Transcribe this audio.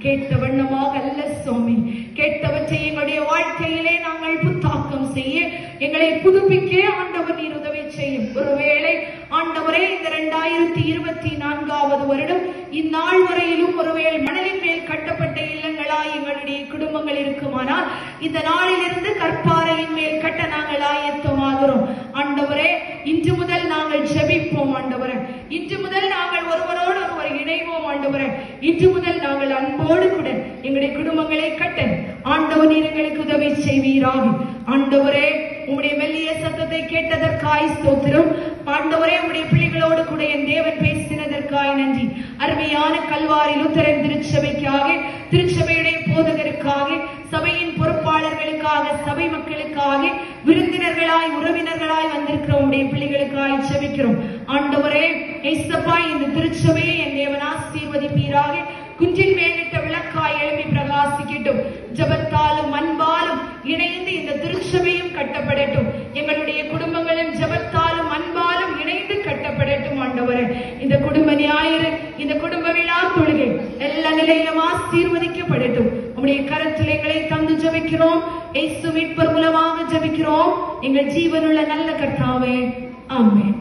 கேட்ட வண்ணமாக அல்ல சுவாமி, கேட்டவற்றை எங்களுடைய வாழ்க்கையிலே நாங்கள் புத்தாக்கம் செய்ய, எங்களை புதுப்பிக்க ஆண்டவர் நீர் உதவி செய்யும். ஒருவேளை ஆண்டவரே இந்த 2024வது வருடம் இந்நாள் வரையிலும் ஒருவேளை மணலின் மேல் கட்டப்பட்ட இல்லங்களாய் எங்களுடைய குடும்பங்கள் இருக்குமானால், இந்த நாளிலிருந்து கற்பாறையின் மேல் கட்ட நாங்கள் ஆயத்தமாகிறோம். ஆண்டவரே, இன்று முதல் நாங்கள் ஜெபிப்போம். ஆண்டவரே, இன்று முதல் நாங்கள் ஒருவரோடு ஒருவர் இணைவோம். ஆண்டவரே, இன்று முதல் நாங்கள் அன்போடு கூட எங்களுடைய குடும்பங்களை கட்ட ஆண்டவர் நீர் எங்களுக்கு உதவி செய்வீராக. ஆண்டவரே, உம்முடைய மெல்லிய சத்தத்தை கேட்டதற்காய் ஸ்தோத்திரம். ஆண்டவரே, உம்முடைய பிள்ளைகளோடு கூட என் தேவன் பேசினதற்காய் நன்றி. அருமையான கல்வாரி லூத்தரன் திருச்சபைக்காக, திருச்சபையுடைய போதகருக்காக, சபையின் பொறுப்பாளர்களுக்காக, சபை மக்களுக்காக, விருந்தினர்களாய் உறவினர்களாய் வந்திருக்கிற உம்முடைய பிள்ளைகளுக்காய் ஜெபிக்கிறோம். ஆண்டவரே, ஏசப்பா, இந்த திருச்சபையை என் தேவன் ஆசீர்வதிப்பீராக. குன்றின் மேலிட்ட விளக்காய் எழுப்பி பிரகாசிக்கட்டும். ஜபத்தாலும் அன்பாலும் இணைந்து இந்த திருச்சபையும் கட்டப்படட்டும். எங்களுடைய குடும்பங்களும் ஜபத்தாலும் அன்பாலும் இணைந்து கட்டப்படட்டும். ஆண்டவரே, இந்த குடும்ப ஞாயிறு, இந்த குடும்ப விழா தொழுகை எல்லா நிலையிலும் ஆசீர்வதிக்கப்படட்டும். உம்முடைய கரத்தில் எங்களை தந்து ஜெபிக்கிறோம். இயேசு மீட்பர் மூலமாக ஜெபிக்கிறோம் எங்கள் ஜீவனுள்ள நல்ல கர்த்தாவே, ஆமென்.